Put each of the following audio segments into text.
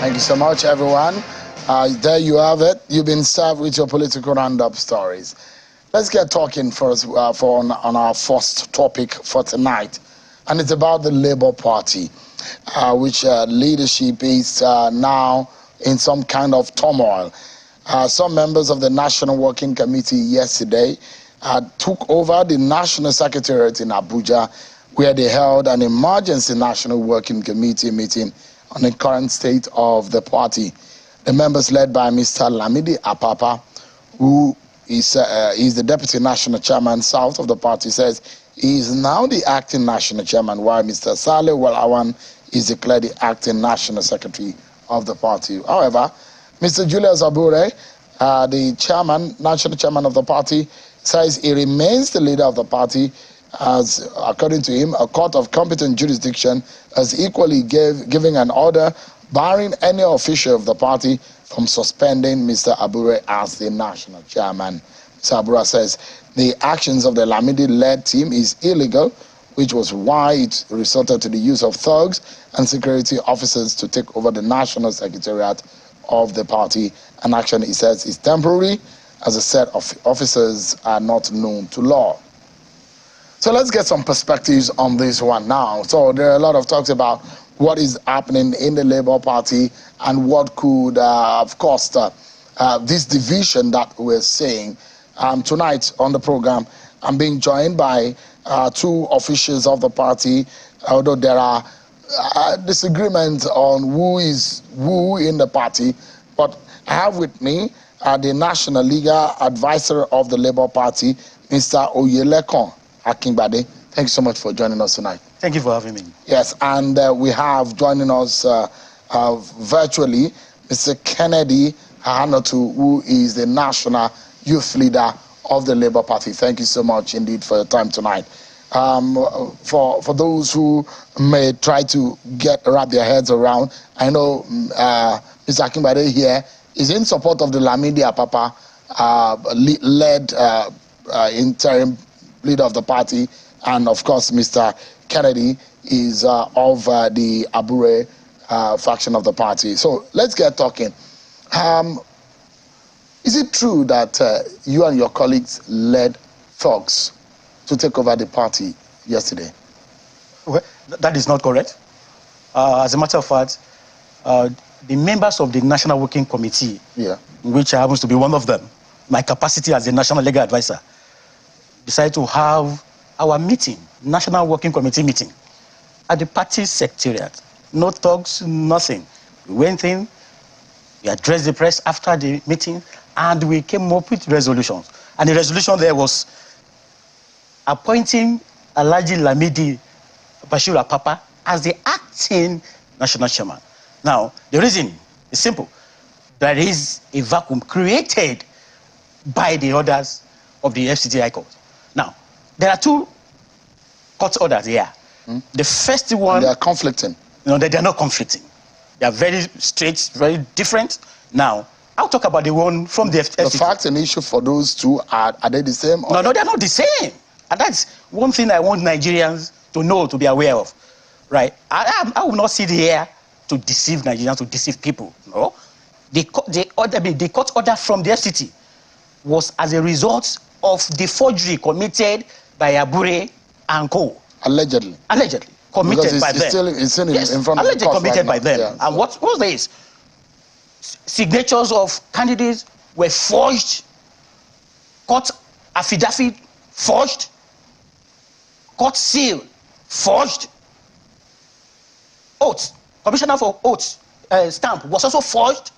Thank you so much, everyone. There you have it. You've been served with your political roundup stories. Let's get talking first on our first topic for tonight, and it's about the Labour Party, which leadership is now in some kind of turmoil. Some members of the National Working Committee yesterday took over the National Secretariat in Abuja, where they held an emergency National Working Committee meeting on the current state of the party. The members, led by Mr. Lamidi Apapa, who is the Deputy National Chairman South of the party, says he is now the acting National Chairman, while Mr. Saleh Walawan is declared the acting National Secretary of the party. However, Mr. Julius Abure, the chairman, National Chairman of the party, says he remains the leader of the party, as, according to him, a court of competent jurisdiction has equally giving an order barring any official of the party from suspending Mr. Abure as the national chairman. Mr. Abure says the actions of the Lamidi-led team is illegal, which was why it resorted to the use of thugs and security officers to take over the national secretariat of the party. An action, he says, is temporary, as a set of officers are not known to law. So let's get some perspectives on this one now. So there are a lot of talks about what is happening in the Labour Party and what could have caused this division that we're seeing. Tonight on the program, I'm being joined by two officials of the party, although there are disagreements on who is who in the party. But I have with me the National Legal Advisor of the Labour Party, Mr. Oyelekon Akingbade. Thank you so much for joining us tonight. Thank you for having me. Yes, and we have joining us virtually Mr. Kennedy Hanotu, who is the National Youth Leader of the Labour Party. Thank you so much indeed for your time tonight. For those who may try to wrap their heads around, I know Mr. Akingbade here is in support of the Lamidi Apapa led interim leader of the party, and of course Mr. Kennedy is of the Abure faction of the party. So let's get talking. Is it true that you and your colleagues led thugs to take over the party yesterday? Well, that is not correct. As a matter of fact, the members of the National Working Committee, which happens to be one of them, my capacity as a National Legal Advisor, decided to have our meeting, National Working Committee meeting, at the party secretariat. No thugs, nothing. We went in, we addressed the press after the meeting, and we came up with resolutions. And the resolution there was appointing Alhaji Lamidi Bashir Apapa as the acting national chairman. Now, the reason is simple. There is a vacuum created by the orders of the FCT High Court. Now, there are two court orders here. The first one... And they are conflicting. No, they are not conflicting. They are very straight, very different. Now, I'll talk about the one from the FCT. The fact and issue for those two, are they the same? No, no, they're not the same. And that's one thing I want Nigerians to know, to be aware of. Right? I will not sit here to deceive Nigerians, to deceive people. No. The court order from the FCT was as a result of the forgery committed by Abure and co. Allegedly. Allegedly. Committed by them. It's still in front of the court committed by them. Yeah, and what was this? Signatures of candidates were forged, court affidavit forged, court seal forged, oaths, commissioner for oaths stamp was also forged,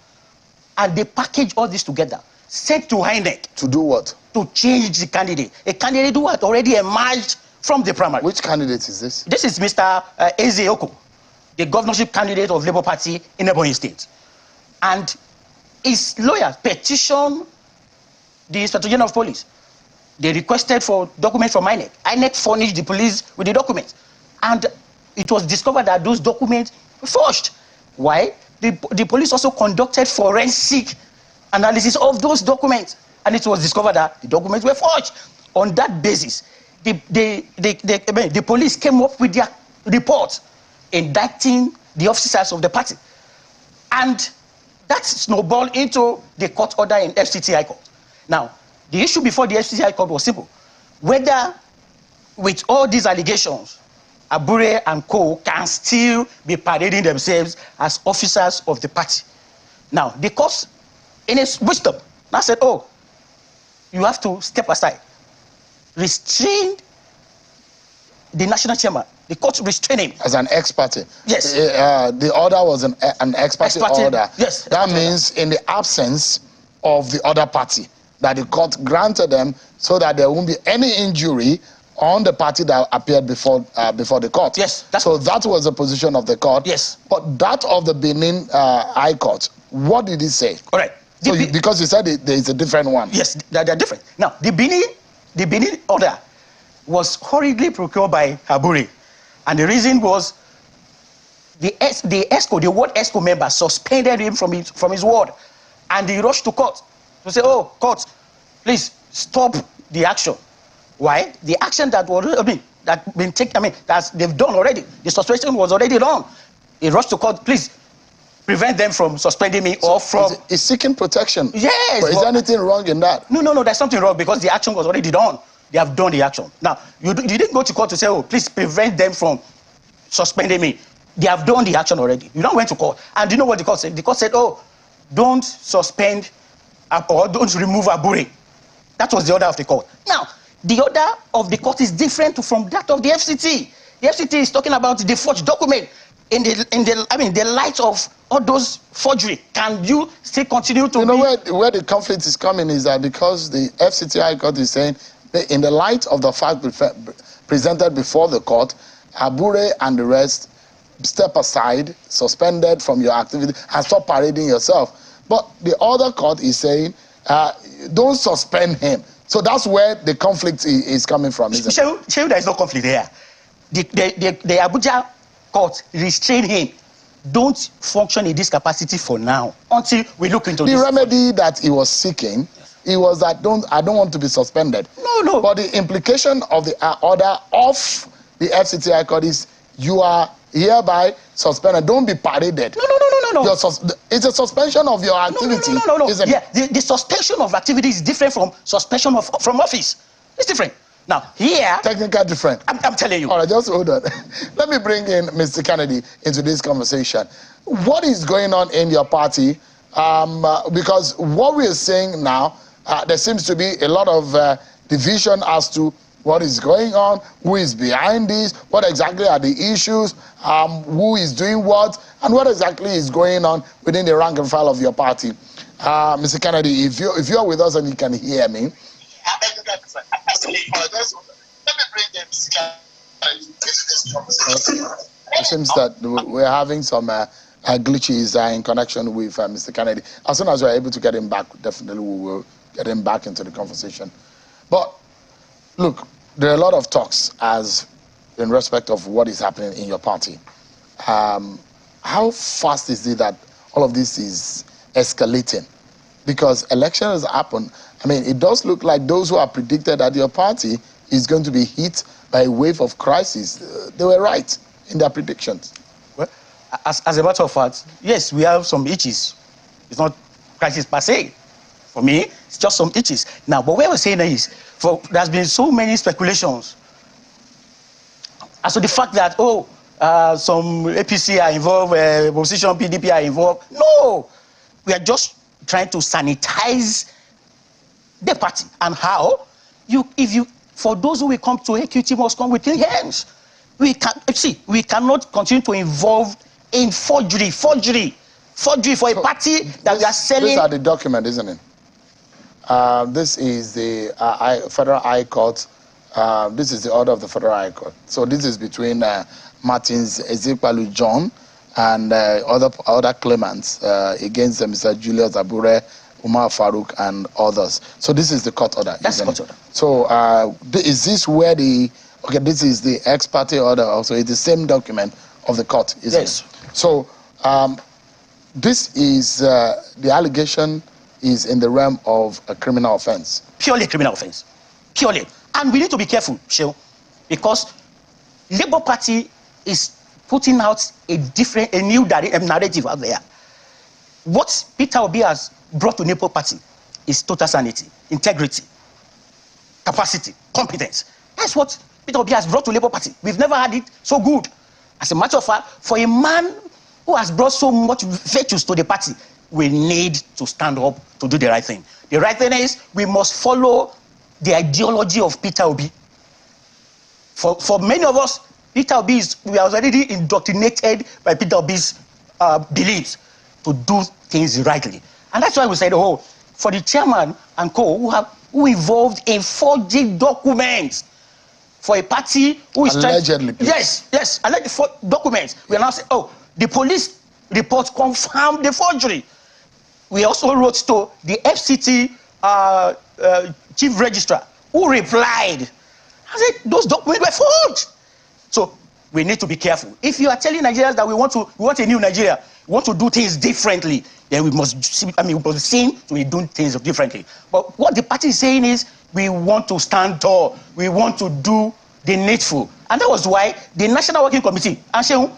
and they packaged all this together, sent to INEC. To do what? To change the candidate. A candidate who had already emerged from the primary. Which candidate is this? This is Mr. Eze Oko, the governorship candidate of Labour Party in Ebonyi State. And his lawyers petitioned the Inspector General of Police. They requested for documents from INEC. INEC furnished the police with the documents. And it was discovered that those documents were forged. Why? The police also conducted forensic analysis of those documents. And it was discovered that the documents were forged. On that basis, the police came up with their report indicting the officers of the party. And that snowballed into the court order in FCT High Court. Now, the issue before the FCT High Court was simple. Whether, with all these allegations, Abure and co can still be parading themselves as officers of the party. Now, the court, in its wisdom, now said, oh, you have to step aside. Restrain the national chairman. The court restrained him. As an ex-party? Yes. The order was an ex-party order. Yes. That means in the absence of the other party, that the court granted them so that there won't be any injury on the party that appeared before the court. Yes. So that was the position of the court. Yes. But that of the Benin High Court, what did he say? All right. So because you said there is a different one. Yes, they're different. Now, the Benin order was hurriedly procured by Abure. And the reason was the ward ESCO member suspended him from his ward. And he rushed to court to say, oh, court, please stop the action. Why? The action that been taken, that they've done already. The suspension was already done. He rushed to court, please prevent them from suspending me or from... He's seeking protection. Yes. But is there anything wrong in that? No, there's something wrong because the action was already done. They have done the action. Now, you didn't go to court to say, oh, please prevent them from suspending me. They have done the action already. You don't went to court. And you know what the court said? The court said, oh, don't suspend or don't remove Abure. That was the order of the court. Now, the order of the court is different from that of the FCT. The FCT is talking about the forged document. In the light of all those forgery, can you still continue to... You know where the conflict is coming is that because the FCT High Court is saying, in the light of the fact presented before the court, Abure and the rest step aside, suspended from your activity, and stop parading yourself. But the other court is saying, don't suspend him. So that's where the conflict is coming from, isn't it? Shehu, there is no conflict there. The Abuja court restrained him. Don't function in this capacity for now until we look into this. The remedy that he was seeking, it was that I don't want to be suspended. No. But the implication of the order of the FCT High Court is you are hereby suspended. Don't be paraded. No. It's a suspension of your activity. No. Isn't it? The suspension of activity is different from suspension from office. It's different. Now, here... Technically different. I'm telling you. All right, just hold on. Let me bring in Mr. Kennedy into this conversation. What is going on in your party? Because what we are saying now, there seems to be a lot of division as to what is going on, who is behind this, what exactly are the issues, who is doing what, and what exactly is going on within the rank and file of your party. Mr. Kennedy, if you're with us and you can hear me. It seems that we're having some glitches in connection with Mr. Kennedy. As soon as we're able to get him back, definitely we will get him back into the conversation. But look, there are a lot of talks as in respect of what is happening in your party. How fast is it that all of this is escalating? Because elections happen. I mean, it does look like those who are predicted that your party is going to be hit by a wave of crisis. They were right in their predictions. Well, as a matter of fact, yes, we have some itches. It's not crisis per se. For me, it's just some itches. Now, but what we're saying is, there's been so many speculations as to the fact that, some APC are involved, opposition PDP are involved. No! We are just trying to sanitize the party. And how? For those who will come to AQT must come with clean hands. We cannot continue to involve in forgery for a party that we are selling. These are the document, isn't it? This is the Federal High Court. This is the order of the Federal High Court. So this is between Martins Ezekwalu John and other claimants against Mr. Julius Abure, Umar Farouk, and others. So this is the court order. That's the court order. So is this where this is the ex-party order also? It's the same document of the court, isn't it? So this is, the allegation is in the realm of a criminal offense. Purely a criminal offense. Purely. And we need to be careful, Shehu, because Labour Party is putting out a new narrative out there. what Peter Obi has brought to Labour Party is total sanity, integrity, capacity, competence. That's what Peter Obi has brought to Labour Party. We've never had it so good. As a matter of fact, for a man who has brought so much virtues to the party, we need to stand up to do the right thing. The right thing is we must follow the ideology of Peter Obi. For many of us, Peter Obi we are already indoctrinated by Peter Obi's beliefs to do things rightly. And that's why we said, oh, for the chairman and co who involved in forging documents for a party who is allegedly. Yes, alleged for documents. We are now saying, oh, the police report confirmed the forgery. We also wrote to the FCT chief registrar, who replied, I said, those documents were forged. So we need to be careful. If you are telling Nigerians that we want a new Nigeria, we want to do things differently, then we must seem to be doing things differently. But what the party is saying is, we want to stand tall. We want to do the needful. And that was why the National Working Committee, and Shehu,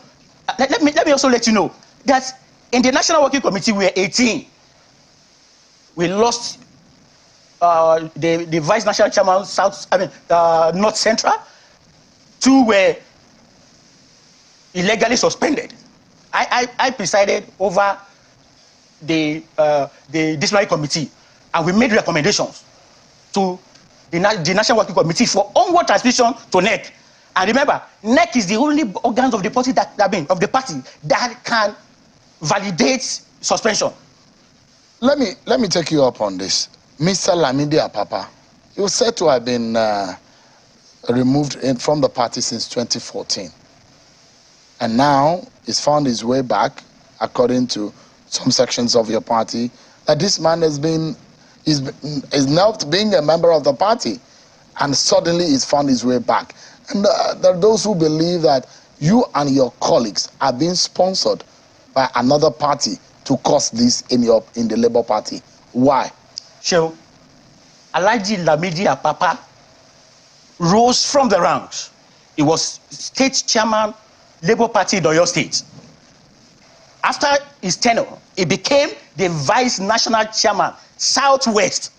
let me also let you know that in the National Working Committee, we were 18. We lost the Vice National Chairman, North Central. 2 were illegally suspended. I presided over the disciplinary committee, and we made recommendations to the National Working Committee for onward transmission to NEC. And remember, NEC is the only organ of the party that can validate suspension. Let me take you up on this. Mr. Lamidi Apapa, he was said to have been removed from the party since 2014. And now he's found his way back, according to some sections of your party, that this man is now being a member of the party, and suddenly he's found his way back. And there are those who believe that you and your colleagues are being sponsored by another party to cause this in the Labour Party. Why? Sure. Alhaji Lamidi Apapa rose from the ranks. He was state chairman, Labour Party in Oyo State. After his tenure, he became the vice national chairman, Southwest.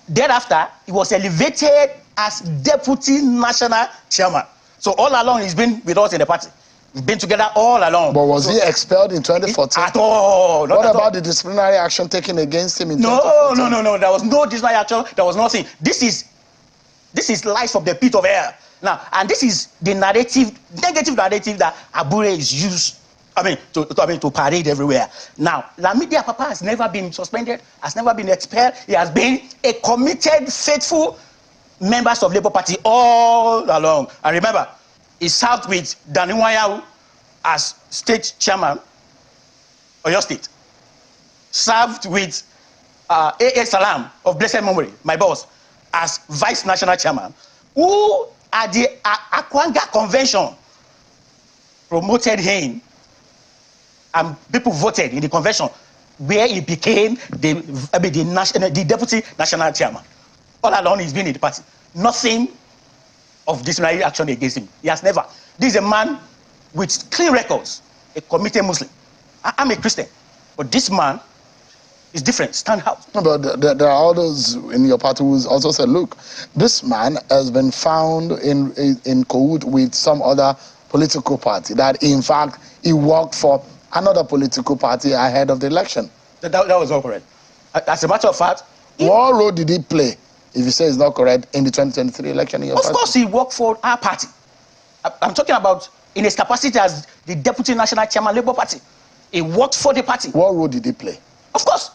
Thereafter, he was elevated as deputy national chairman. So all along, he's been with us in the party. We've been together all along. But was he expelled in 2014? At all. What about the disciplinary action taken against him in 2014? No. There was no disciplinary action. There was nothing. This is lies from the pit of hell. Now, and this is the negative narrative that Abure is used, to parade everywhere. Now, Lamidi Apapa has never been suspended, has never been expelled. He has been a committed, faithful member of Labour Party all along. And remember, he served with Daniwaya as state chairman, Oyo State. Served with A.A. Salam of blessed memory, my boss, as vice national chairman, who at the Akwanga convention promoted him, and people voted in the convention where he became the deputy national chairman. All along he's been in the party. Nothing of disciplinary action against him. He has never. This is a man with clean records, a committed Muslim. I'm a Christian, but this man is different. Stand out. No, but there are others in your party who also said, look, this man has been found in cahoots with some other political party, that in fact he worked for another political party ahead of the election. That was all correct. As a matter of fact, what role did he play, if you say it's not correct, in the 2023 election in your party? Of course he worked for our party. I'm talking about in his capacity as the deputy national chairman, Labour Party. He worked for the party. What role did he play? Of course.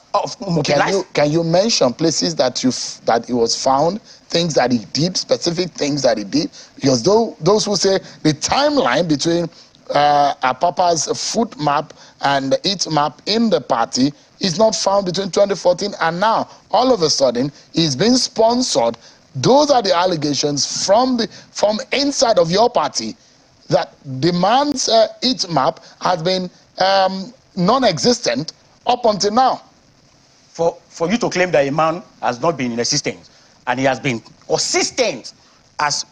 Can you mention places that he was found, things that he did, specific things that he did? Because those who say the timeline between Apapa's foot map and its map in the party is not found between 2014 and now. All of a sudden, he's been sponsored. Those are the allegations from inside of your party that demands its map has been non-existent up until now. For you to claim that a man has not been in existence and he has been consistent as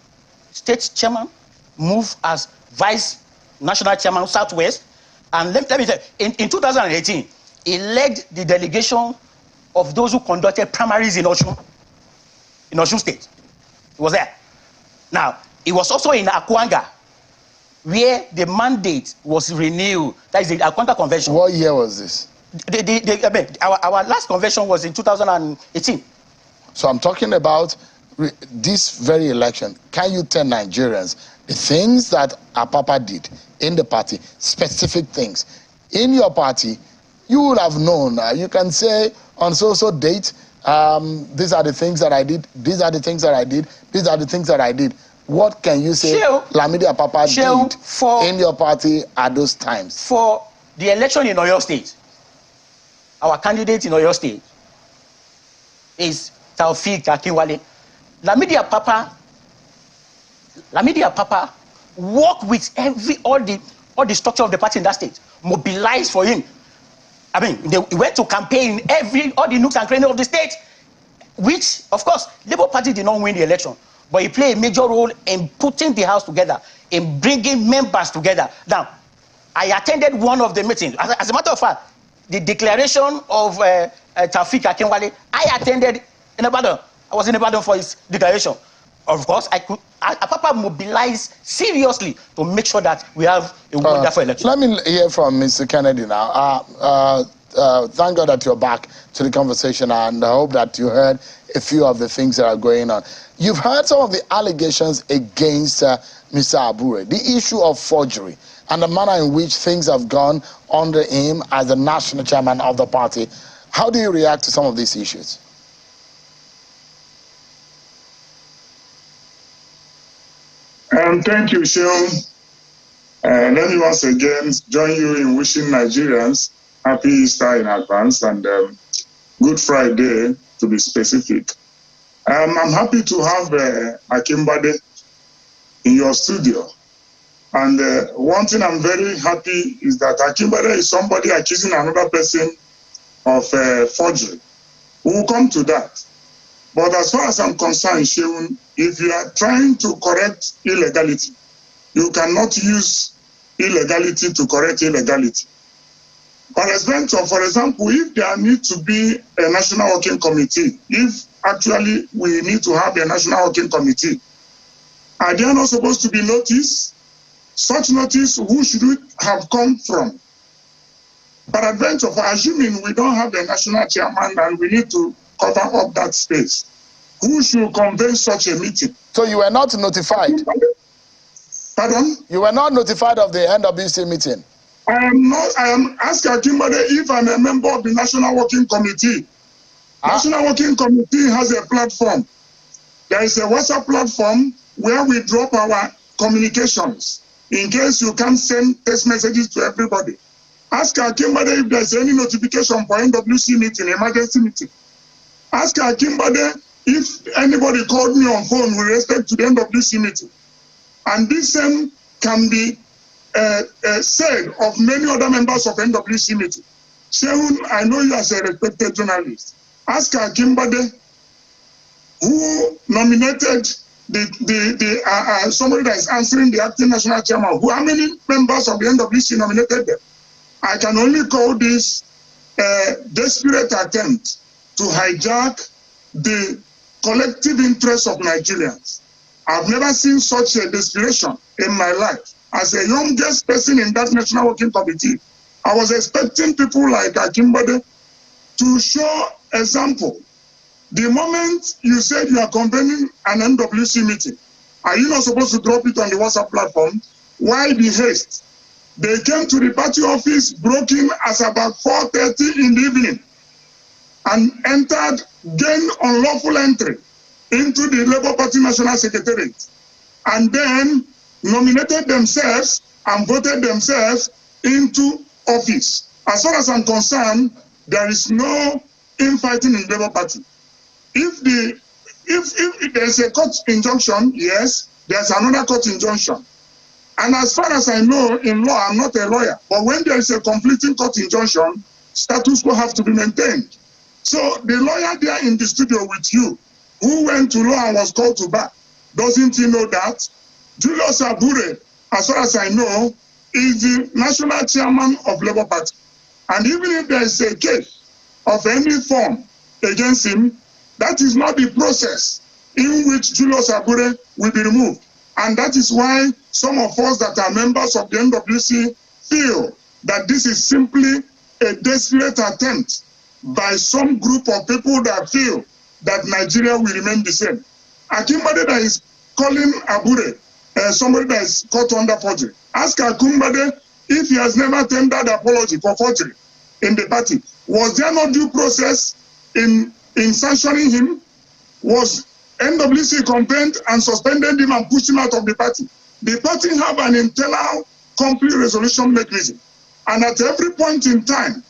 state chairman, move as vice national chairman Southwest, and let me tell you, in 2018, he led the delegation of those who conducted primaries in Osun State. He was there. Now, he was also in Akwanga, where the mandate was renewed. That is the Akwanga Convention. What year was this? Our last convention was in 2018. So I'm talking about this very election. Can you tell Nigerians the things that Apapa did in the party, specific things? In your party, you would have known. You can say on so-so date, these are the things that I did, these are the things that I did, these are the things that I did. What can you say Lamidi Apapa did in your party at those times? For the election in Oyo State, our candidate in Oyo State is Taofeek Akinwale. Lamidi Apapa worked with all the structure of the party in that state, mobilized for him. I mean, they went to campaign all the nooks and crannies of the state, which, of course, Labour Party did not win the election, but he played a major role in putting the house together, in bringing members together. Now, I attended one of the meetings. As a matter of fact, the declaration of Taofeek Akinwale, I attended in Ibadan. I was in Ibadan for his declaration. Of course, Apapa mobilized seriously to make sure that we have a wonderful election. Let me hear from Mr. Kennedy now. Thank God that you're back to the conversation, and I hope that you heard a few of the things that are going on. You've heard some of the allegations against Mr. Abure, the issue of forgery, and the manner in which things have gone under him as the national chairman of the party. How do you react to some of these issues? Thank you, Sean. Let me once again join you in wishing Nigerians happy Easter in advance and Good Friday, to be specific. I'm happy to have Akinbade in your studio. And one thing I'm very happy is that Akinbade is somebody accusing another person of forgery. We will come to that. But as far as I'm concerned, Sheun, if you are trying to correct illegality, you cannot use illegality to correct illegality. For example, if there needs to be a national working committee, if actually we need to have a national working committee, are there not supposed to be notice? Such notice, who should it have come from? Peradventure, for assuming we don't have a national chairman and we need to cover up that space, who should convene such a meeting? So you were not notified? Pardon? You were not notified of the NWC meeting? I am asking Akinbade if I'm a member of the National Working Committee. National Working Committee has a platform. There is a WhatsApp platform where we drop our communications in case you can't send text messages to everybody. Ask Akinbade if there's any notification for NWC meeting, emergency meeting. Ask Akinbade if anybody called me on phone with respect to the NWC meeting. And this same can be said of many other members of NWC meeting. Sheun, I know you as a respected journalist. Ask Akinbade who nominated somebody that is answering the acting national chairman. How many members of the NWC nominated them? I can only call this a desperate attempt to hijack the collective interest of Nigerians. I've never seen such a desperation in my life. As a youngest person in that National Working Committee, I was expecting people like Akinbade to show example. The moment you said you are convening an NWC meeting, are you not supposed to drop it on the WhatsApp platform? Why the haste? They came to the party office, broke in as about 4:30 in the evening, and gained unlawful entry into the Labour Party National Secretariat, and then nominated themselves and voted themselves into office. As far as I'm concerned, there is no infighting in the Labour Party. If there's a court injunction, yes, there's another court injunction. And as far as I know, in law, I'm not a lawyer, but when there is a conflicting court injunction, status quo have to be maintained. So the lawyer there in the studio with you, who went to law and was called to bar, doesn't he know that? Julius Abure, as far as I know, is the national chairman of Labour Party. And even if there is a case of any form against him, that is not the process in which Julius Abure will be removed. And that is why some of us that are members of the NWC feel that this is simply a desperate attempt by some group of people that feel that Nigeria will remain the same. Akimbade that is calling Abure somebody that is caught under forgery. Ask Akimbade if he has never tendered apology for forgery in the party. Was there no due process in sanctioning him? Was NWC complained and suspended him and pushed him out of the party? The party have an internal conflict resolution mechanism. And at every point in time,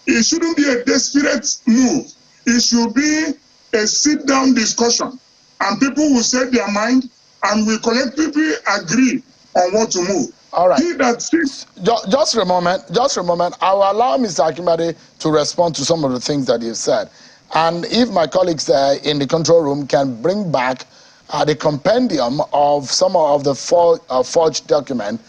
it shouldn't be a desperate move. It should be a sit-down discussion. And people will say their mind and we collectively agree on what to move. All right. He that seeks... Just a moment. I will allow Mr. Akimbade to respond to some of the things that you've said. And if my colleagues there in the control room can bring back the compendium of some of the forged document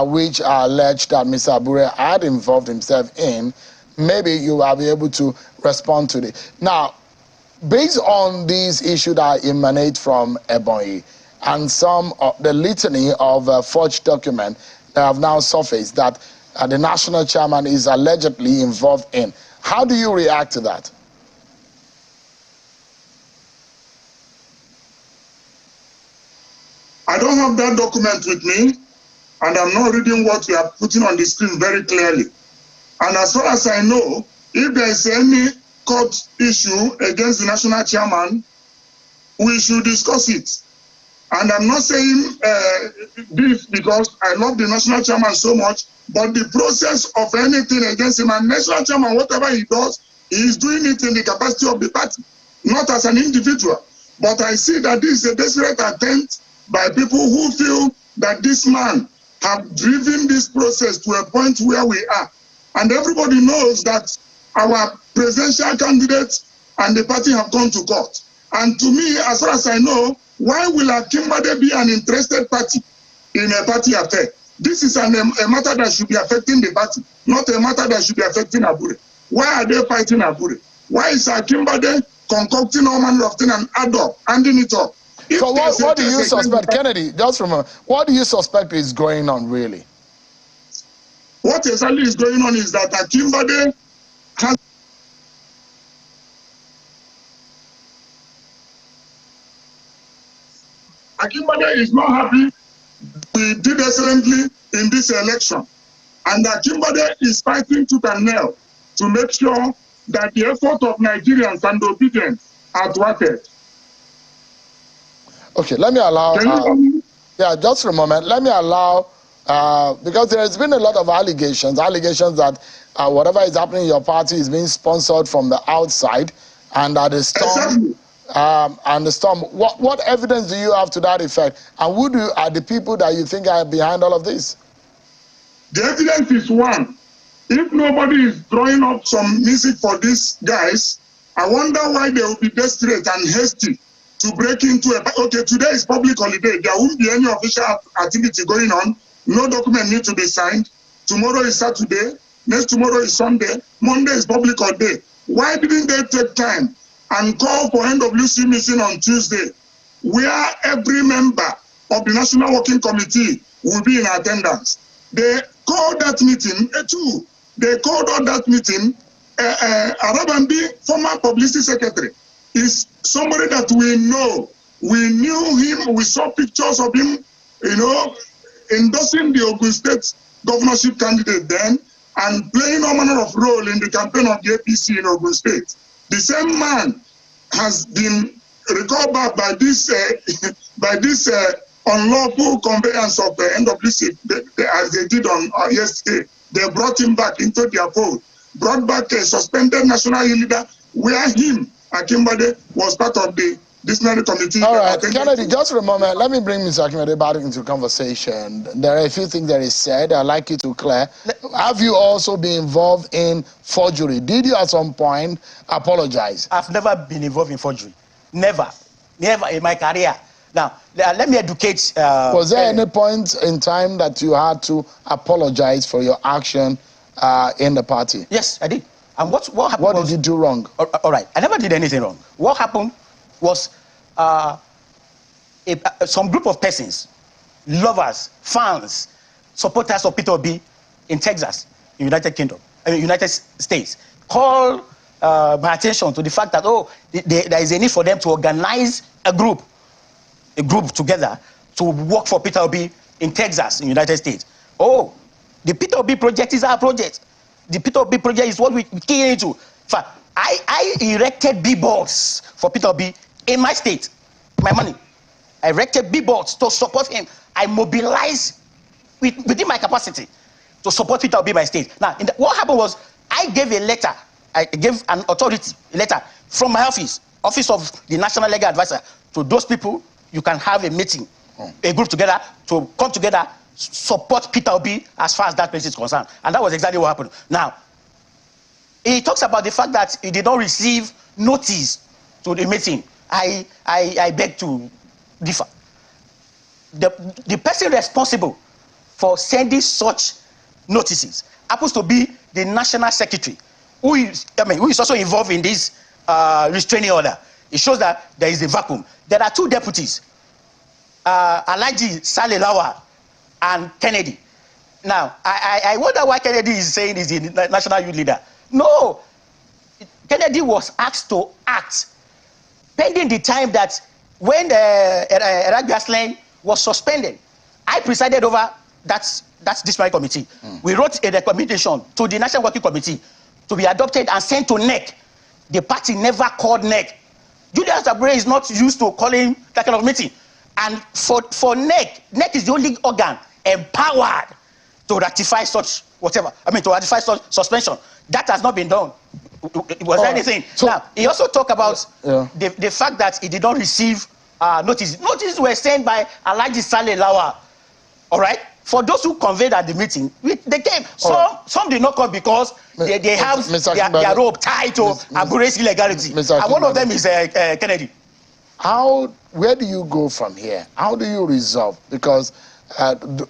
which are alleged that Mr. Abure had involved himself in, maybe you will be able to respond to it. Now, based on these issues that emanate from Ebonyi and some of the litany of forged documents that have now surfaced that the national chairman is allegedly involved in, how do you react to that? I don't have that document with me, and I'm not reading what you are putting on the screen very clearly. And as far as I know, if there is any court issue against the national chairman, we should discuss it. And I'm not saying this because I love the national chairman so much, but the process of anything against him, and national chairman, whatever he does, he is doing it in the capacity of the party, not as an individual. But I see that this is a desperate attempt by people who feel that this man have driven this process to a point where we are. And everybody knows that our presidential candidates and the party have gone to court. And to me, as far as I know, why will Akimbade be an interested party in a party affair? This is a matter that should be affecting the party, not a matter that should be affecting Abure. Why are they fighting Abure? Why is Akimbade concocting all manner of things and handing it up? So what do you suspect, Kennedy, just remember, what do you suspect is going on really? What exactly is going on is that Akimbade has... Akimbade is not happy we did excellently in this election. And Akimbade is fighting tooth and nail to make sure that the effort of Nigerians and obedience are thwarted. Okay, let me allow... yeah, just for a moment. Let me allow... because there has been a lot of allegations that whatever is happening in your party is being sponsored from the outside, and that the storm... Exactly. What evidence do you have to that effect? And who are the people that you think are behind all of this? The evidence is one. If nobody is drawing up some music for these guys, I wonder why they will be desperate and hasty to break into a... Okay, today is public holiday. There won't be any official activity going on. No document needs to be signed. Tomorrow is Saturday. Next tomorrow is Sunday. Monday is public holiday. Why didn't they take time and call for NWC meeting on Tuesday, where every member of the National Working Committee will be in attendance? They called that meeting, They called on that meeting, Arabambi, former publicity secretary, is somebody that we know. We knew him, we saw pictures of him, endorsing the Ogun State governorship candidate then, and playing all manner of role in the campaign of the APC in Ogun State. The same man has been recalled back by this unlawful conveyance of the NWC, as they did on yesterday. They brought him back into their fold, brought back a suspended national leader, where him, Akimbade, was part of the disciplinary committee. All right, Kennedy, just for a moment, let me bring Mr. Akimbade back into the conversation. There are a few things that is said. I'd like you to clear. Have you also been involved in forgery? Did you at some point apologize? I've never been involved in forgery. Never in my career. Now, let me educate... was there any point in time that you had to apologize for your action in the party? Yes, I did. And what happened? What did you do wrong? All right, I never did anything wrong. What happened was some group of persons, lovers, fans, supporters of Peter Obi in Texas, in United States, called my attention to the fact that there is a need for them to organize a group together to work for Peter Obi in Texas, in United States. Oh, the Peter Obi project is our project. The Peter Obi project is what we key into. In fact, I erected billboards for Peter Obi in my state, my money. I erected billboards to support him. I mobilized within my capacity to support Peter Obi in my state. Now, what happened was I gave a letter. I gave an authority a letter from my office of the National Legal Advisor, to those people. You can have a meeting, a group together to come together, support Peter Obi as far as that place is concerned. And that was exactly what happened. Now, he talks about the fact that he did not receive notice to the meeting. I beg to differ. The person responsible for sending such notices happens to be the National Secretary, who is also involved in this restraining order. It shows that there is a vacuum. There are two deputies, Alhaji Saleh Lawal and Kennedy. Now, I wonder why Kennedy is saying he's the national youth leader. No, Kennedy was asked to act pending the time that when Erag Gaslen was suspended. I presided over that disciplinary committee. We wrote a recommendation to the National Working Committee to be adopted and sent to NEC. The party never called NEC. Julius Abure is not used to calling that kind of meeting. And for NEC is the only organ empowered to ratify such to ratify such suspension. That has not been done. Was there anything? So, now, he also talked about the fact that he did not receive notices. Notices were sent by Alhaji Saleh Lawal. All right? For those who conveyed at the meeting, they came. Some did not come because they have their rope tied to Abure's illegality. And one of them is Kennedy. Where do you go from here? How do you resolve? Because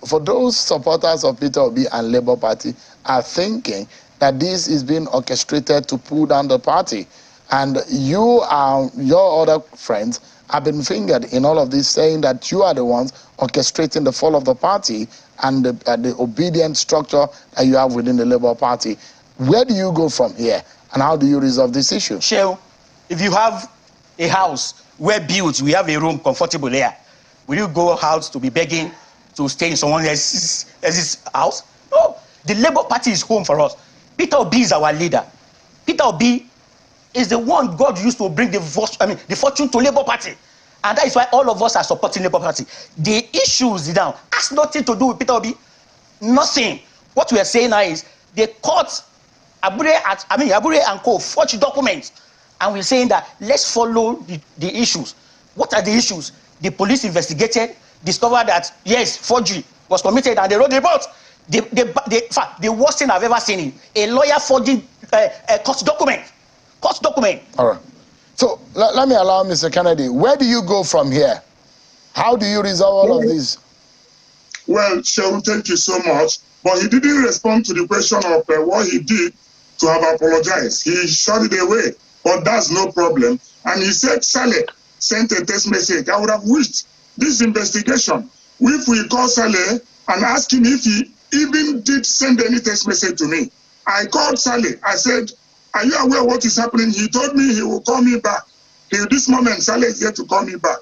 for those supporters of Peter Obi and Labour Party are thinking that this is being orchestrated to pull down the party. And your other friends have been fingered in all of this, saying that you are the ones orchestrating the fall of the party and the obedient structure that you have within the Labour Party. Where do you go from here, and how do you resolve this issue? Shell, if you have a house well built, we have a room comfortable there, will you go out to be begging to stay in someone else's house? No. The Labour Party is home for us. Peter Obi is our leader. Peter Obi is the one God used to bring the fortune to Labour Party. And that is why all of us are supporting Labour Party. The issues now has nothing to do with Peter Obi. Nothing. What we are saying now is they caught Abure and co. forged documents. And we're saying that let's follow the issues. What are the issues? The police investigated, discovered that, yes, forgery was committed, and they wrote the report. The worst thing I've ever seen is a lawyer forging a court document. Court document. All right. So let me allow Mr. Kennedy. Where do you go from here? How do you resolve all of this? Well, Shehu, thank you so much. But he didn't respond to the question of what he did to have apologized. He shot it away. But that's no problem. And he said Saleh sent a text message. I would have wished this investigation, if we call Saleh and ask him if he even did send any text message to me. I called Saleh. I said, are you aware of what is happening? He told me he will call me back. Till this moment, Saleh is here to call me back.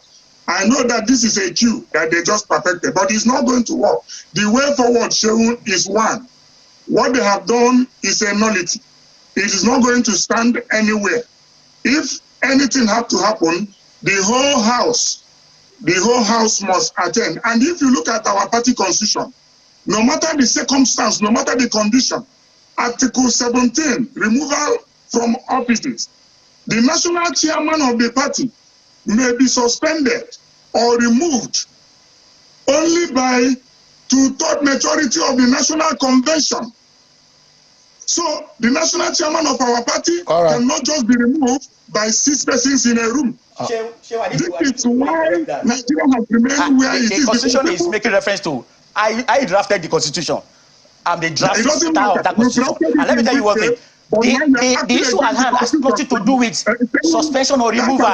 I know that this is a cue that they just perfected, but it's not going to work. The way forward, Shehu, is one. What they have done is a nullity. It is not going to stand anywhere. If anything had to happen, the whole house must attend. And if you look at our party constitution, no matter the circumstance, no matter the condition, Article 17, removal from offices, the national chairman of the party may be suspended or removed only by 2/3 majority of the national convention. So the national chairman of our party cannot just be removed by 6 persons in a room. This is why Nigeria has remained where it is. The constitution is making reference to, I drafted the constitution. I'm the drafter of that constitution. And let me tell you one thing. The issue at hand has nothing to do with suspension or removal.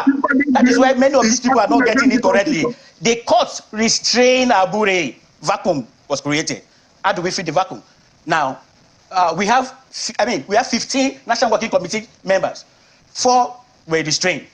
That is why many of these people are not getting it correctly. The courts restrain Abure. Vacuum was created. How do we fill the vacuum? Now, we have 15 National Working Committee members. 4 were restrained.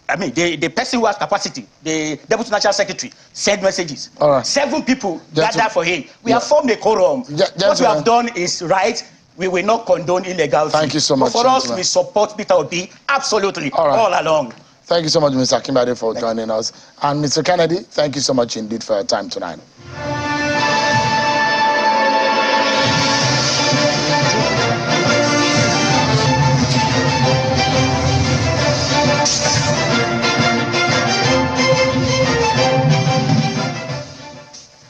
The person who has capacity, the Deputy National Secretary, sent messages. All right. 7 people gathered for him. We have formed a quorum. What we have done is right. We will not condone illegality. Thank you so much. But for us, we support Peter Obi absolutely all along. Thank you so much, Mr. Kimbade, for joining us. And Mr. Kennedy, thank you so much indeed for your time tonight.